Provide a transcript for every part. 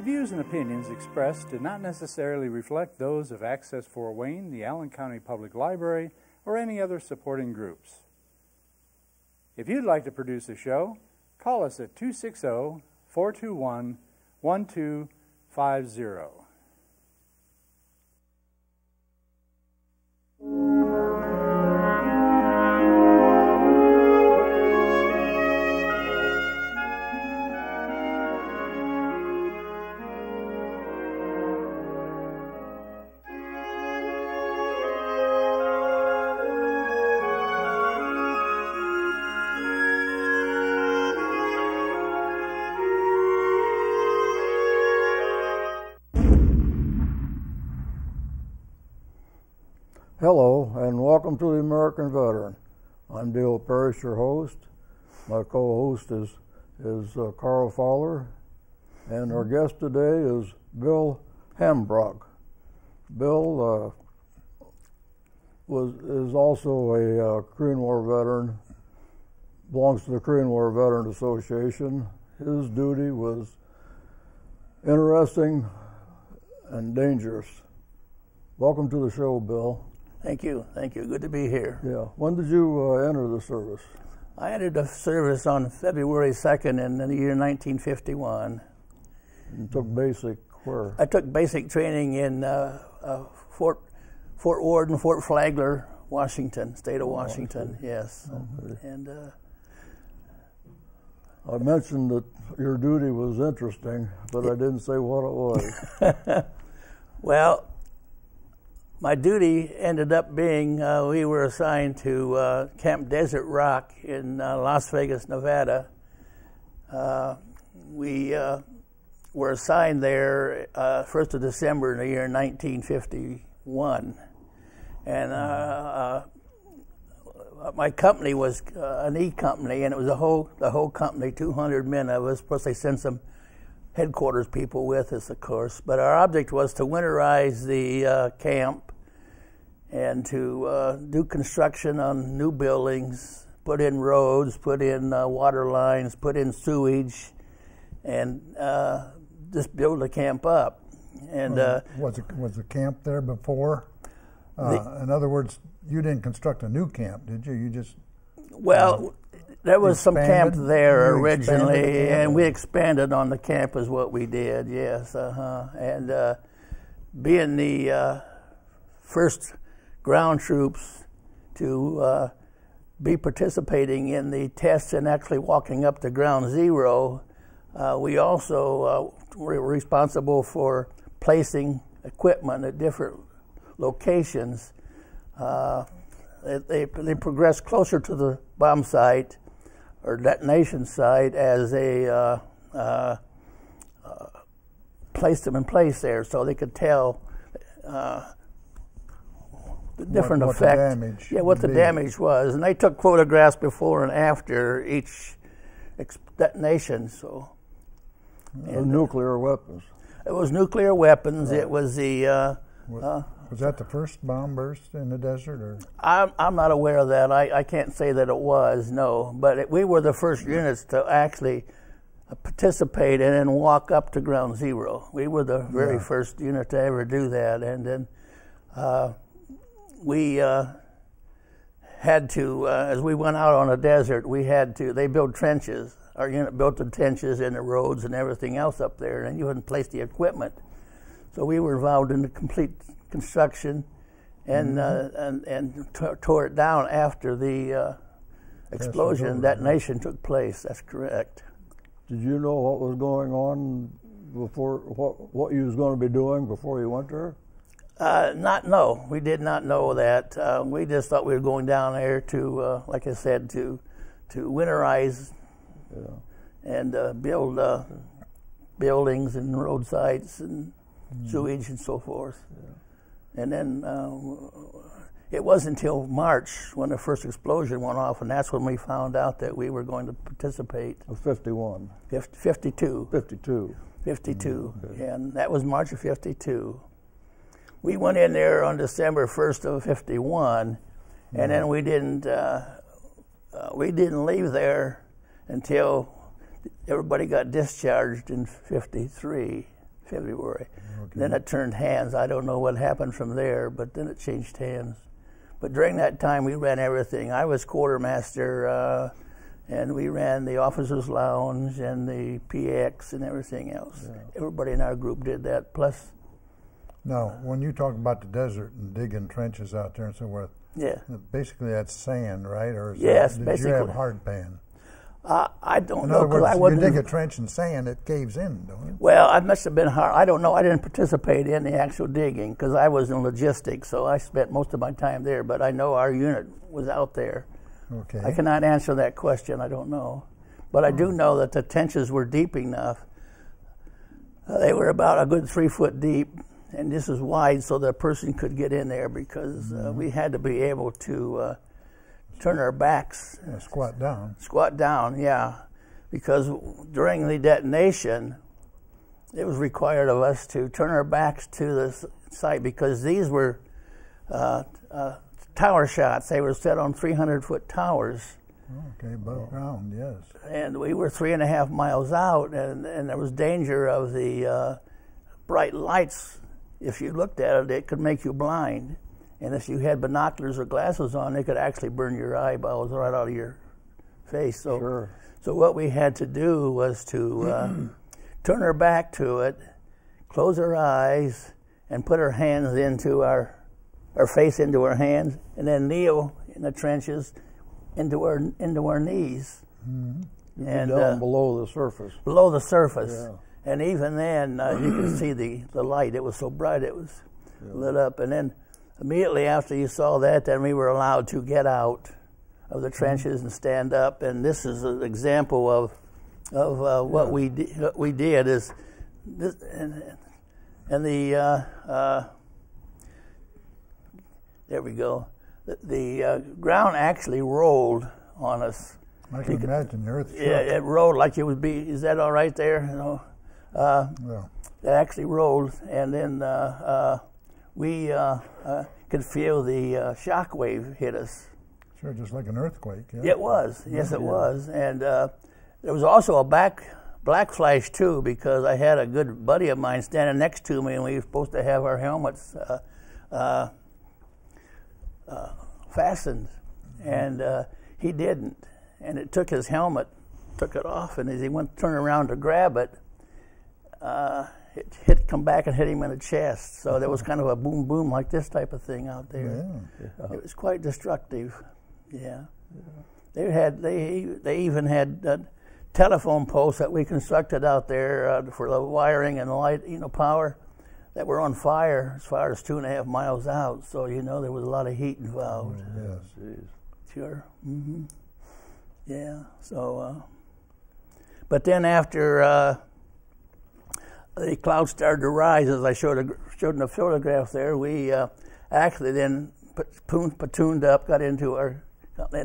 views and opinions expressed do not necessarily reflect those of Access Fort Wayne, the Allen County Public Library, or any other supporting groups. If you'd like to produce a show, call us at 260-421-1250. Hello, and welcome to the American Veteran. I'm Dale Parrish, your host. My co-host is Carl Fowler, and our guest today is Bill Hambrock. Bill is also a Korean War veteran, belongs to the Korean War Veteran Association. His duty was interesting and dangerous. Welcome to the show, Bill. Thank you. Good to be here. Yeah. When did you enter the service? I entered the service on February 2nd in the year 1951. You took basic where? I took basic training in Fort Worden, Fort Flagler, Washington, state of Washington. Yes. Okay. And I mentioned that your duty was interesting, but I didn't say what it was. Well, my duty ended up being we were assigned to Camp Desert Rock in Las Vegas, Nevada. We were assigned there 1st of December in the year 1951. And my company was an E company, and it was the whole company, 200 men of us. Plus, they sent some headquarters people with us, of course. But our object was to winterize the camp and to do construction on new buildings, put in roads, put in water lines, put in sewage, and just build the camp up. And was the camp there before? In other words, you didn't construct a new camp, did you? You just there was some camp there originally, and we expanded on the camp is what we did. Yes, and being the first ground troops to be participating in the tests and actually walking up to ground zero, we also were responsible for placing equipment at different locations. They progressed closer to the bomb site or detonation site as they placed them in place there, so they could tell the different effect. What the damage was, and they took photographs before and after each detonation. So, nuclear weapons. It was nuclear weapons. Right. It was the. Was that the first bomb burst in the desert, or? I'm not aware of that. I can't say that it was, no. But we were the first units to actually participate in and walk up to ground zero. We were the very first unit to ever do that. And then we had to, as we went out on the desert, they built trenches. Our unit built the trenches and the roads and everything else up there, and you hadn't placed the equipment. So we were involved in the complete construction and tore it down after the explosion detonation took place. That's correct. Did you know what was going on before, what you was going to be doing before you went there? No, we did not know that. We just thought we were going down there to, like I said, to winterize and build buildings and roadsides and sewage and so forth. Yeah. And then it wasn't until March when the first explosion went off, and that's when we found out that we were going to participate. 51. 52. 52. 52, okay. And that was March of 52. We went in there on December 1st of 51, and then we didn't leave there until everybody got discharged in 53. February. Okay. Then it turned hands. I don't know what happened from there, but then it changed hands. But during that time, we ran everything. I was quartermaster, and we ran the officers' lounge and the PX and everything else. Yeah. Everybody in our group did that. Plus, now, when you talk about the desert and digging trenches out there and so forth, yeah, basically that's sand, right? Or yes, did basically. you have hard pan? I don't in know. Other words, I wasn't, you dig a trench in sand, it caves in, don't it? Well, I must have been hard. I don't know. I didn't participate in the actual digging because I was in logistics, so I spent most of my time there. But I know our unit was out there. Okay. I cannot answer that question. I don't know. But I do know that the trenches were deep enough. They were about a good 3 foot deep, and this is wide so the person could get in there because we had to be able to turn our backs. Yeah, squat down. Squat down, yeah. Because during the detonation, it was required of us to turn our backs to the site because these were tower shots. They were set on 300-foot towers. Okay, above ground, yes. And we were 3.5 miles out, and there was danger of the bright lights. If you looked at it, it could make you blind. And if you had binoculars or glasses on, it could actually burn your eyeballs right out of your face. So, sure. So what we had to do was to turn our back to it, close our eyes, and put our hands into our face into our hands, and then kneel in the trenches into our knees. Mm-hmm. And down below the surface. Below the surface. Yeah. And even then, you could see the light. It was so bright, it was lit up. And then immediately after you saw that, then we were allowed to get out of the trenches and stand up. And this is an example of what we did is this, and the there we go. The ground actually rolled on us. I can imagine the earth shook. Yeah, it rolled like it would be. Is that all right there? You know, yeah. It actually rolled, and then we could feel the shock wave hit us. Sure, just like an earthquake. Yeah. It was. Yes, it was. And there was also a black flash too, because I had a good buddy of mine standing next to me, and we were supposed to have our helmets fastened, and he didn't. And it took his helmet, took it off, and as he went to turn around to grab it, come back and hit him in the chest. So there was kind of a boom, boom like this type of thing out there. Yeah. It was quite destructive. Yeah. They even had telephone posts that we constructed out there for the wiring and light, power, that were on fire as far as 2.5 miles out. So there was a lot of heat involved. Oh, yes. Sure. Mm-hmm. Yeah. So, but then after the clouds started to rise, as I showed in the photograph there, we actually then platooned up, got into and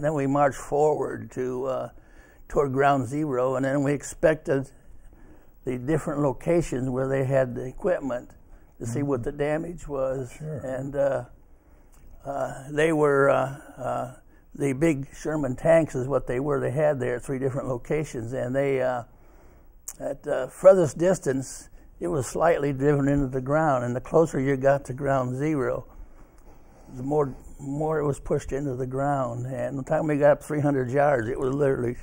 then we marched forward toward ground zero, and then we expected the different locations where they had the equipment to see what the damage was. Sure. And they were the big Sherman tanks is what they were. They had there at 3 different locations, and they at furthest distance it was slightly driven into the ground, and the closer you got to ground zero, the more it was pushed into the ground. And by the time we got up 300 yards, it was literally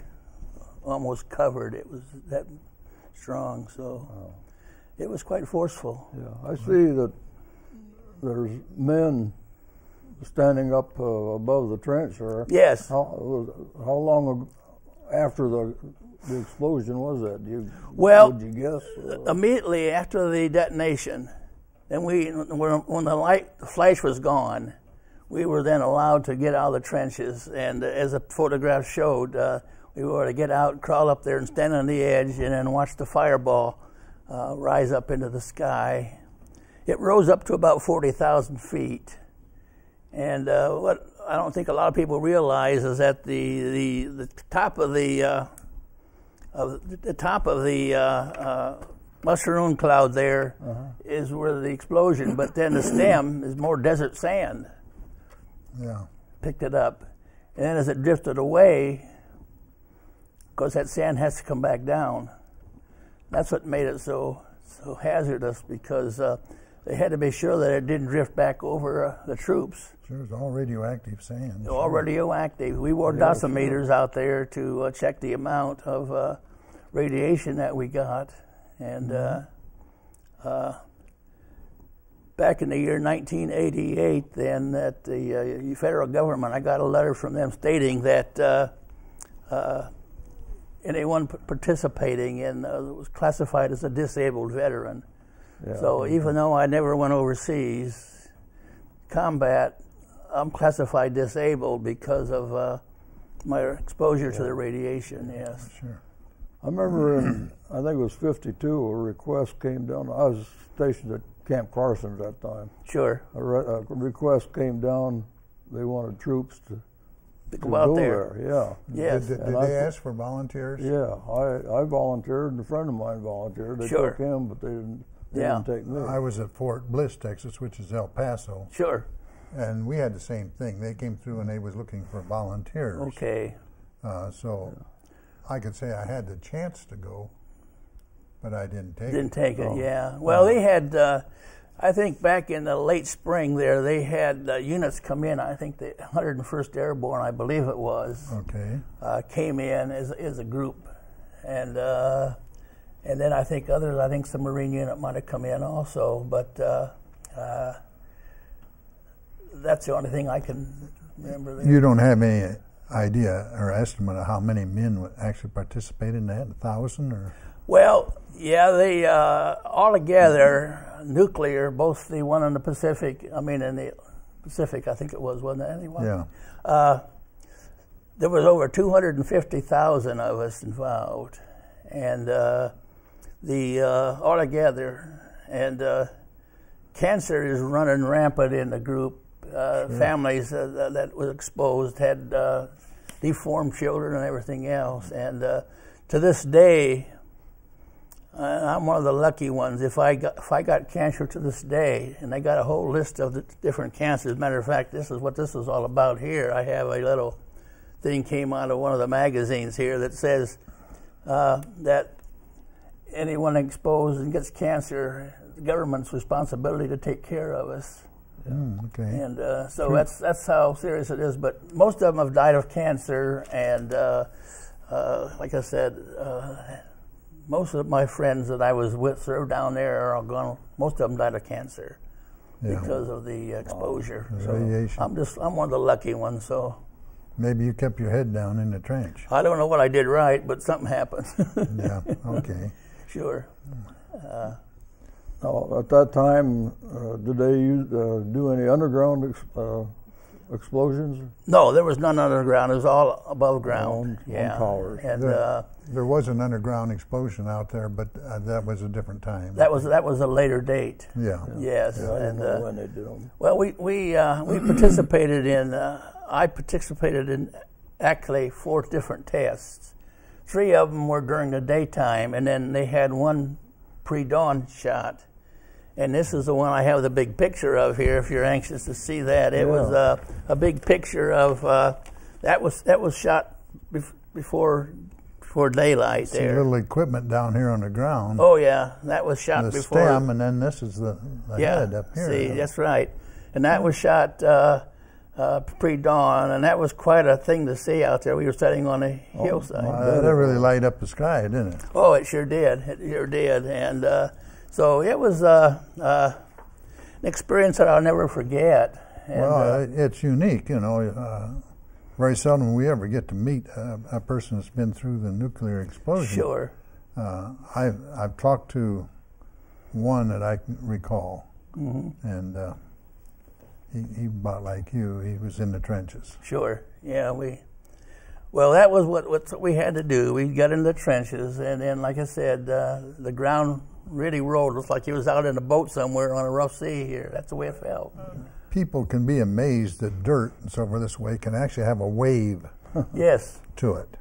almost covered. It was that strong, so it was quite forceful. Yeah, I see that there's men standing up above the trench there. Yes. How long after the explosion was that? Would you guess? Immediately after the detonation, then when the flash was gone, we were then allowed to get out of the trenches. And as the photograph showed, we were to get out, crawl up there, and stand on the edge, and then watch the fireball rise up into the sky. It rose up to about 40,000 feet. And what I don't think a lot of people realize is that the top of the mushroom cloud there is where the explosion, but then the stem is more desert sand. Yeah. Picked it up, and then as it drifted away, because that sand has to come back down. That's what made it so so hazardous because they had to be sure that it didn't drift back over the troops. Sure, it's all radioactive sand. All radioactive. We wore dosimeters out there to check the amount of radiation that we got. And back in the year 1988, then, that the federal government, I got a letter from them stating that anyone participating in was classified as a disabled veteran. Yeah. So even though I never went overseas combat, I'm classified disabled because of my exposure to the radiation. Yes. Sure. I remember in, I think it was 52, a request came down. I was stationed at Camp Carson at that time. Sure. A request came down. They wanted troops to go out there. Yeah. Yes. Did they ask for volunteers? Yeah, I volunteered, and a friend of mine volunteered. They took him, but they didn't take me. I was at Fort Bliss, Texas, which is El Paso. Sure. And we had the same thing. They came through and they was looking for volunteers. Okay. So I could say I had the chance to go, but I didn't take it. Didn't take it, yeah. Well, they had, I think back in the late spring there, they had units come in. I think the 101st Airborne, I believe it was, came in as a group. And then I think others, I think some Marine unit might have come in also, but that's the only thing I can remember there. You don't have any idea or estimate of how many men would actually participate in that? 1,000 or? Well, yeah, they all together, nuclear, both the one in the Pacific. I mean, in the Pacific, I think it was, wasn't it? Anyone? Yeah. There was over 250,000 of us involved, and the all together, and cancer is running rampant in the group. Families that were exposed had deformed children and everything else. And to this day, I'm one of the lucky ones. If I got cancer to this day, and I got a whole list of the different cancers. Matter of fact, this is what this is all about here. I have a little thing came out of one of the magazines here that says that anyone exposed and gets cancer, the government's responsibility to take care of us. Okay. And so that's how serious it is. But most of them have died of cancer, and like I said, most of my friends that I was with served down there are all gone. Most of them died of cancer because of the exposure. So radiation. I'm one of the lucky ones. So maybe you kept your head down in the trench. I don't know what I did right, but something happened. Yeah. Okay. Sure. Now, at that time, did they do any underground explosions? No, there was none underground. It was all above ground. On towers. And there was an underground explosion out there, but that was a different time. that was a later date. Yeah. Yes. Yeah, I and don't know when they did them. well, we participated in. I participated in actually 4 different tests. 3 of them were during the daytime, and then they had one pre-dawn shot. And this is the one I have the big picture of here. If you're anxious to see that, it was a big picture of that was shot before daylight. See there. little equipment down here on the ground. Oh yeah, that was shot the before. stem, and then this is the head up here. See, that's right. And that was shot pre-dawn, and that was quite a thing to see out there. We were sitting on a hillside. That really light up the sky, didn't it? Oh, it sure did. It sure did. And so it was an experience that I'll never forget. And, well, it's unique, you know. Very seldom we ever get to meet a person that's been through the nuclear explosion. Sure. I've talked to one that I can recall, and he about like you. He was in the trenches. Sure. Yeah. Well, that was what we had to do. We got in the trenches, and then, like I said, the ground really rolled. It was like he was out in a boat somewhere on a rough sea here. That's the way it felt. People can be amazed that dirt and so forth this way can actually have a wave Yes. to it.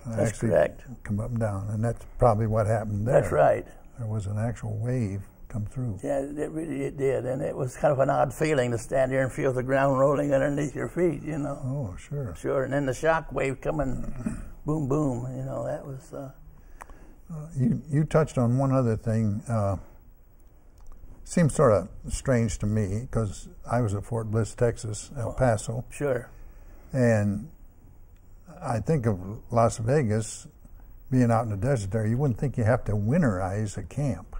That's actually correct. Come up and down, and that's probably what happened there. That's right. There was an actual wave come through. Yeah, it did, and it was kind of an odd feeling to stand there and feel the ground rolling underneath your feet, you know. Oh, sure. Sure, and then the shock wave coming, boom, boom, you know, that was... You touched on one other thing. Seems sort of strange to me because I was at Fort Bliss, Texas, El Paso. Sure. And I think of Las Vegas being out in the desert there. You wouldn't think you have to winterize a camp.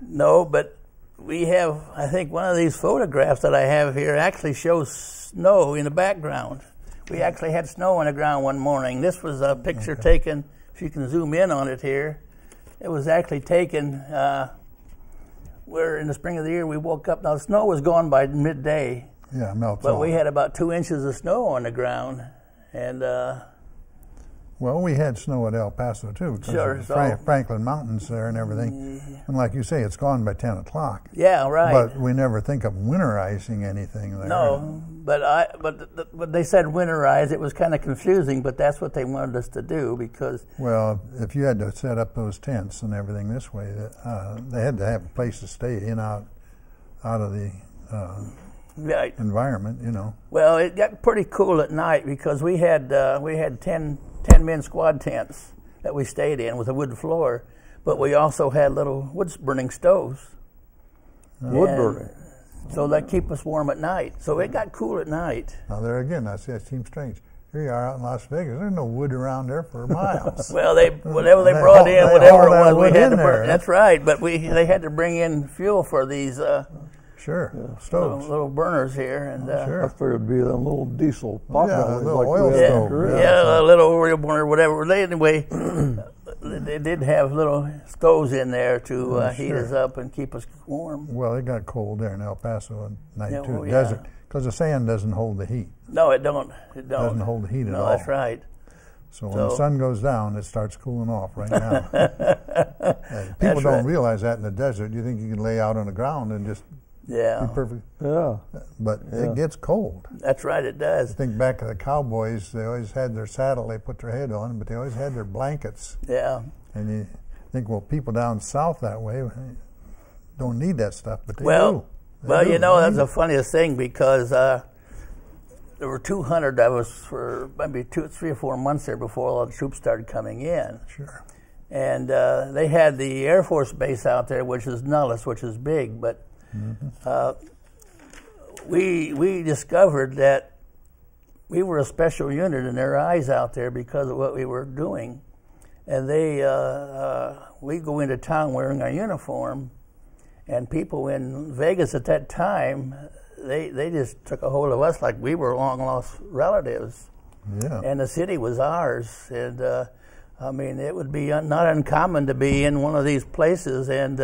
No, but we have, I think one of these photographs that I have here actually shows snow in the background. We actually had snow on the ground one morning. This was a picture taken, if you can zoom in on it here. It was actually taken where in the spring of the year we woke up. Now, the snow was gone by midday. Yeah, melts But off. we had about 2 inches of snow on the ground. And well, we had snow at El Paso too, because Sure, of the Franklin Mountains there and everything. And like you say, it's gone by 10 o'clock. yeah, right. But we never think of winterizing anything there. No, but they said winterize. It was kind of confusing, but that's what they wanted us to do because Well, if you had to set up those tents and everything this way, they had to have a place to stay out of the right. environment, you know. Well, it got pretty cool at night because we had 10-man squad tents that we stayed in with a wood floor, but we also had little wood-burning stoves. Wood And burning. So that keep us warm at night. So it got cool at night. Now there again, that seems strange. Here you are out in Las Vegas. There's no wood around there for miles. Well, whatever they They brought haul- in, they whatever haul it that was, we wood had in to burn. there. That's right, but they had to bring in fuel for these Sure, stoves. little burners here, and Sure. I figured it'd be them little diesel pop Yeah, bellies little like oil we had stove. in Korea. yeah, a little oil burner, whatever. Anyway, they did have little stoves in there to heat sure. us up and keep us warm. Well, it got cold there in El Paso at night Yeah, too. well, yeah. Desert, because the sand doesn't hold the heat. No, it don't. It don't. Doesn't hold the heat at no, all. that's right. So when the sun goes down, it starts cooling off right now. And people don't right. realize that in the desert. You think you can lay out on the ground and just Yeah, be perfect, Yeah. but Yeah. it gets cold. that's right. It does. Think back to the cowboys. They always had their saddle. They put their head on, but they always had their blankets. Yeah. And you think, well, people down south that way don't need that stuff, but they Well, do. They well, do. you know, They that's need the it. funniest thing because there were 200 of us for maybe 3 or 4 months there before all the troops started coming in. Sure. And they had the Air Force base out there, which is Nullis, which is big. But we discovered that we were a special unit in their eyes out there because of what we were doing. And we go into town wearing our uniform, and people in Vegas at that time, they just took a hold of us like we were long lost relatives. Yeah. And the city was ours. And I mean, it would be not uncommon to be in one of these places and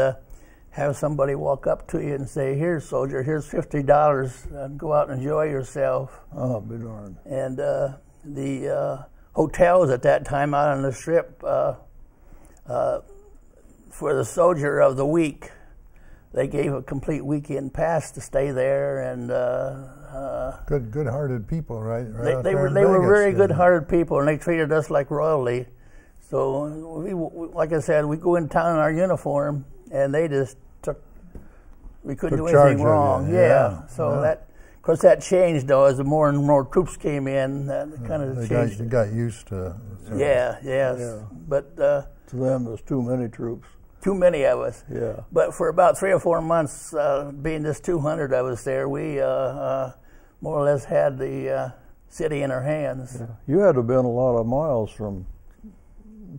have somebody walk up to you and say, "Here, soldier, here's $50, and go out and enjoy yourself." Oh, be darned. And the hotels at that time out on the strip, for the soldier of the week, they gave a complete weekend pass to stay there, and Good-hearted people, right? out they there were in they were Vegas, very yeah. good-hearted people, and they treated us like royalty. So we, like I said, we go in town in our uniform, and they just we couldn't Took do charge anything of you, wrong. yeah, So yeah. that, of course, that changed though as the more and more troops came in. That kind of They changed. got used to. Yeah, yes, Yeah. but To them, there's too many troops. too many of us. Yeah. But for about 3 or 4 months, being just 200 of us there, we more or less had the city in our hands. Yeah. You had to have been a lot of miles from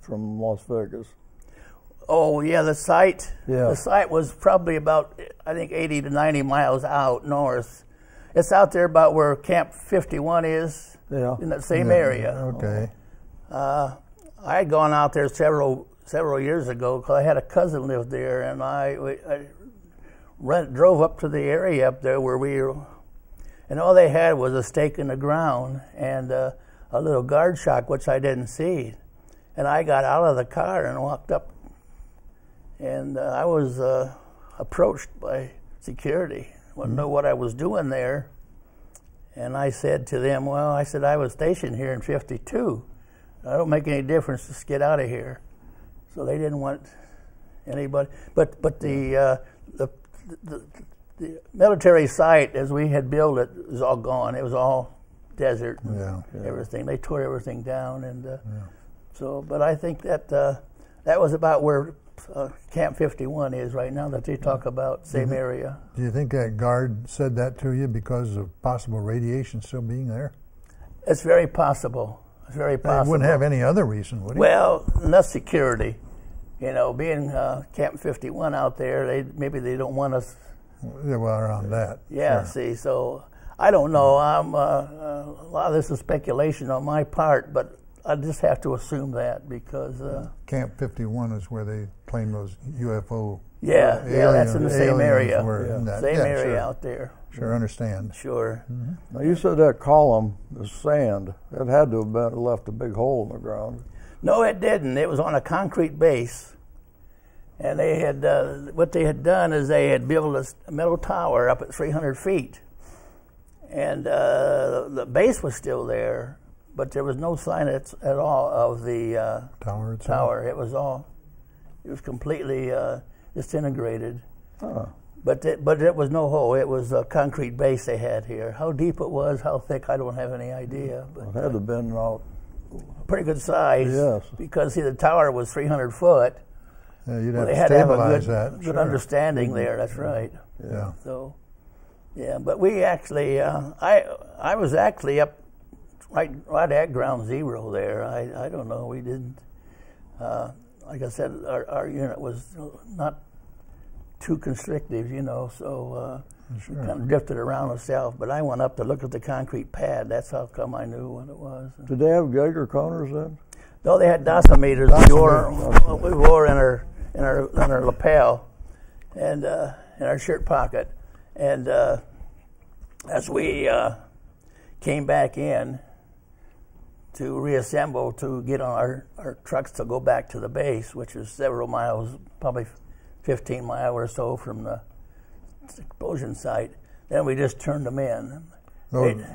Las Vegas. Oh yeah, the site. Yeah. The site was probably about, I think, 80 to 90 miles out north. It's out there about where Camp 51 is. Yeah. In that same Yeah, area. Okay. I had gone out there several years ago because I had a cousin lived there, and I drove up to the area up there where we were, and all they had was a stake in the ground and a little guard shack, which I didn't see. And I got out of the car and walked up, and I was approached by security. Wanted to know what I was doing there. And I said to them, well, I said, I was stationed here in 52. I don't make any difference, just get out of here. So they didn't want anybody. But the military site, as we had built it, was all gone. It was all desert and Yeah. everything. They tore everything down. And so, but I think that That was about where Camp 51 is right now that they talk about, same area. Do you think that guard said that to you because of possible radiation still being there? It's very possible. It's very possible. He wouldn't have any other reason, would he? Well, enough security. You know, being Camp 51 out there, maybe they don't want us. Yeah, well, around that. Yeah, sure. see, so I don't know. A lot of this is speculation on my part, but I just have to assume that because Camp 51 is where they claim those UFO. Yeah, that's in the same area. Same area sure. out there. Sure, understand. Sure. Mm-hmm. Now you said that column is sand. It had to have left a big hole in the ground. No, it didn't. It was on a concrete base, and they had what they had done is they had built a metal tower up at 300 feet, and the base was still there. But there was no sign at all of the tower itself. Tower. It was completely disintegrated. Huh. But it was no hole. It was a concrete base they had here. How deep it was, how thick, I don't have any idea. But it had to have been out. Pretty good size. Yes. Because see, the tower was 300 foot. You'd have They to had to have a stabilize good, that. good understanding there. That's right. Yeah. So, yeah. But we actually, I was actually up. Right at ground zero there. I don't know. We didn't. Like I said, our unit was not too constrictive, you know. So sure. we kind of drifted around itself. But I went up to look at the concrete pad. That's how come I knew what it was. Did they have Geiger counters then? No, they had dosimeters. We wore in our lapel and in our shirt pocket. And as we came back in to reassemble to get on our trucks to go back to the base, which is several miles, probably 15 miles or so from the explosion site. Then we just turned them in.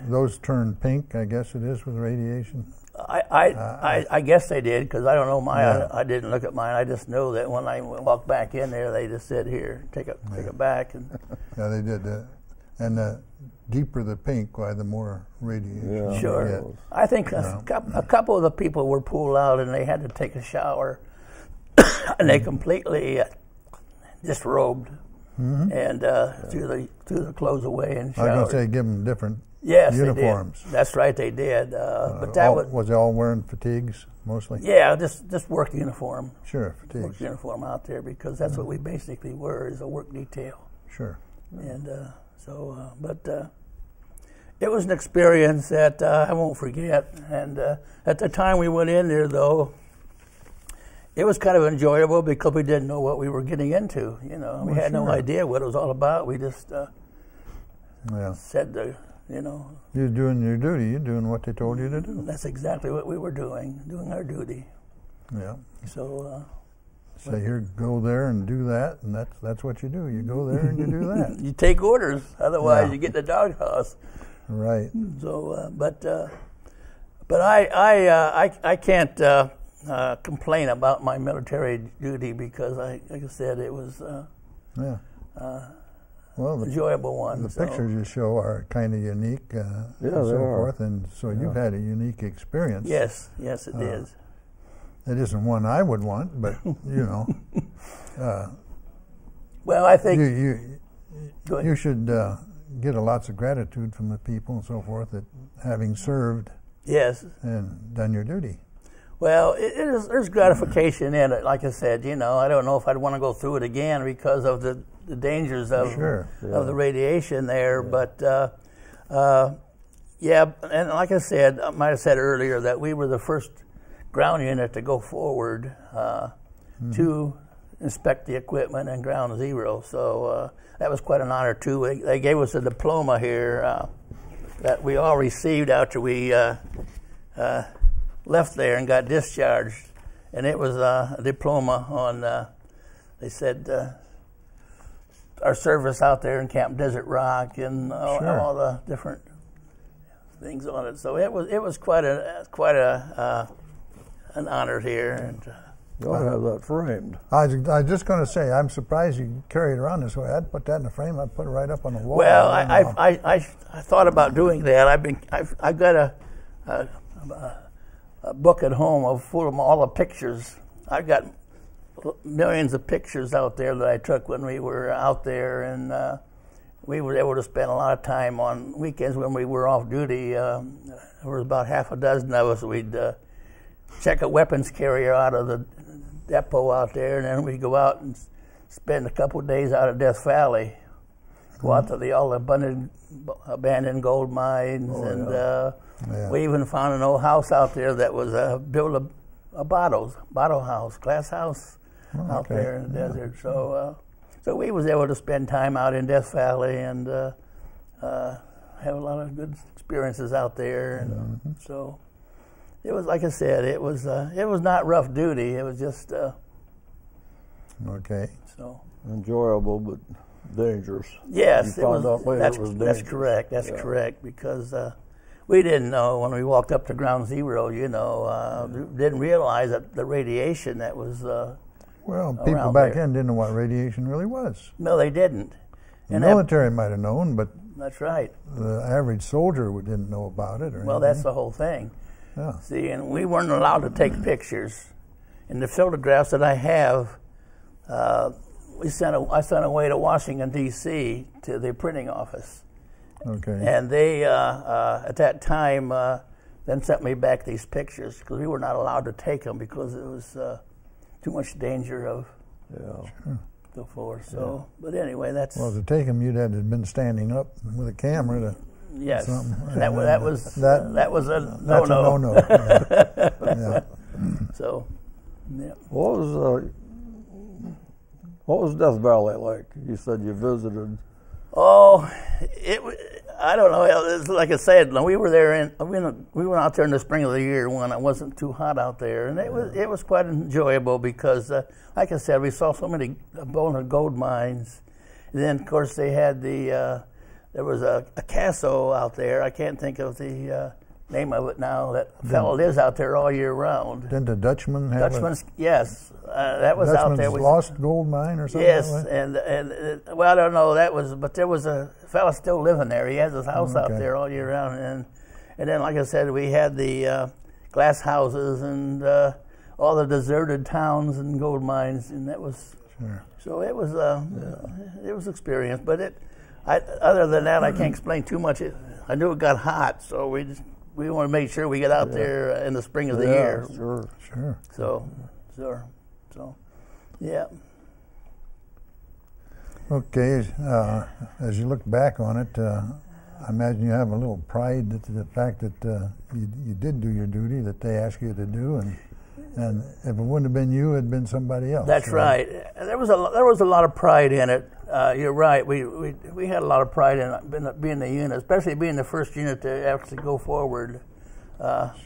Those turned pink, I guess it is, with radiation? I guess they did, because I don't know mine. I didn't look at mine. I just know that when I walked back in there, they just said, here, take it back. And yeah, they did that. And the deeper the pink, why the more radiation. Yeah. Sure. I think a couple of the people were pulled out and they had to take a shower, and they completely disrobed and threw the clothes away and showered. I was going to say, give them different uniforms. They did. That's right, they did. But was they all wearing fatigues mostly? Yeah, just work uniform. Sure, fatigues. Work uniform out there, because that's what we basically were, is a work detail. Sure. And but it was an experience that I won't forget. And at the time we went in there, though, it was kind of enjoyable because we didn't know what we were getting into. You know, we had no idea what it was all about. We just said, You're doing your duty. You're doing what they told you to do. That's exactly what we were doing our duty. Yeah. So. Say, here, go there and do that, and that's what you do. You go there and you do that. You take orders, otherwise you get in the doghouse. Right. So, but I can't complain about my military duty, because like I said, it was well, the enjoyable one. The pictures you show are kind of unique, and so forth, and so you've had a unique experience. Yes, it is. It isn't one I would want, but well, I think you should get lots of gratitude from the people and so forth that having served, and done your duty. Well, there's gratification in it. Like I said, I don't know if I'd want to go through it again because of the dangers of the radiation there, but and like I said, I might have said earlier that we were the first ground unit to go forward to inspect the equipment and ground zero. So that was quite an honor, too. They gave us a diploma here that we all received after we left there and got discharged. And it was a diploma on, they said, our service out there in Camp Desert Rock and all the different things on it. So it was quite an honor here. And you ought to have that framed. I was just going to say, I'm surprised you carry it around this way. I'd put that in a frame. I'd put it right up on the wall. Well, I thought about doing that. I've got a book at home full of all the pictures. I've got millions of pictures out there that I took when we were out there, and we were able to spend a lot of time on weekends when we were off duty. There was about half a dozen of us. We'd check a weapons carrier out of the depot out there, and then we'd go out and spend a couple of days out of Death Valley. Go out to all the abandoned gold mines, we even found an old house out there that was built a bottle house, glass house out there in the desert. So we was able to spend time out in Death Valley and have a lot of good experiences out there. And so it was, like I said, it was not rough duty. It was just so enjoyable, but dangerous. Yes, you found out later it was dangerous. That's correct. That's correct, because we didn't know when we walked up to Ground Zero. Didn't realize that the radiation that was. Well, people back then didn't know what radiation really was. No, they didn't. The military might have known, but that's right. The average soldier didn't know about it. Well, that's the whole thing. Yeah. See, and we weren't allowed to take pictures. And the photographs that I have, I sent away to Washington, D.C. to the printing office. Okay. And they, at that time, then sent me back these pictures because we were not allowed to take them because it was too much danger of the force. So, but anyway, that's. Well, to take them, you'd have to have been standing up with a camera to. Yes, something. that was a no-no. That's a no-no. Yeah. So, yeah. What was Death Valley like? You said you visited. Oh, I don't know. It's like I said, we were there we went out there in the spring of the year when it wasn't too hot out there, and it was quite enjoyable because, like I said, we saw so many abandoned gold mines. And then, of course, they had there was a castle out there. I can't think of the name of it now. That fellow lives out there all year round. Didn't the Dutchman have yes, that was Dutchman's out there. Lost Gold Mine or something? Yes, like that? and well, I don't know. But there was a fellow still living there. He has his house out there all year round, and then, like I said, we had the glass houses and all the deserted towns and gold mines, and that was so it was experience. But other than that, I can't explain too much. I knew it got hot, so we want to make sure we get out there in the spring of the year. Sure. So, yeah. Okay, as you look back on it, I imagine you have a little pride that the fact that you did do your duty that they asked you to do, and if it wouldn't have been you, it'd been somebody else. That's right. There was a lot of pride in it. You're right. We had a lot of pride in being the unit, especially being the first unit to actually go forward.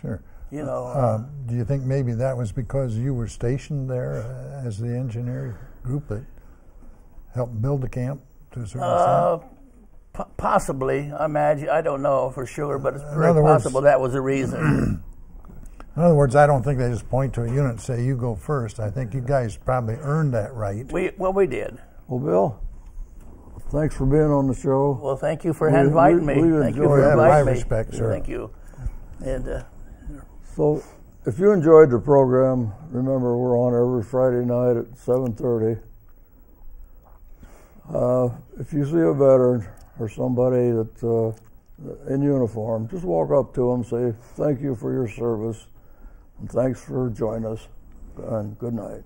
Sure. Do you think maybe that was because you were stationed there as the engineer group that helped build the camp to a certain extent? Possibly. I imagine. I don't know for sure, but it's very possible that was the reason. In other words, I don't think they just point to a unit and say, you go first. I think you guys probably earned that right. We did. Well, Bill, thanks for being on the show. Well, thank you for inviting me. Thank you for inviting me. Respect, sir. Thank you. And so, if you enjoyed the program, remember we're on every Friday night at 7:30. If you see a veteran or somebody that in uniform, just walk up to them, say thank you for your service, and thanks for joining us, and good night.